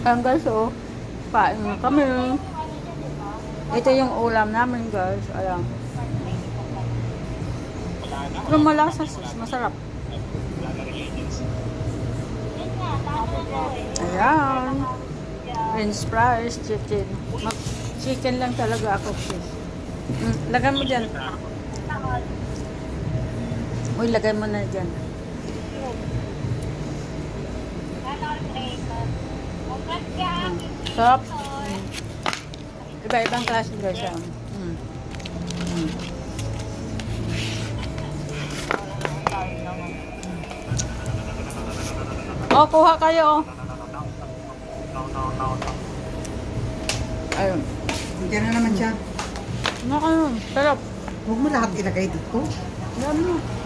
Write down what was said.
Ayan guys, oh. Kain na kami. Ito yung ulam namin guys. Ayan. Pero malasa sus. Masarap. Ayan. French fries, chicken. Chicken lang talaga ako, sis. Lagay mo dyan. Uy, lagay mo na dyan. Sarap. Iba-ibang klase guys. Oh, kuha kayo. Ayun. Diyan na naman siya. Ano kayo? Sarap. Huwag mo lahat ilagay dito. Yan mo.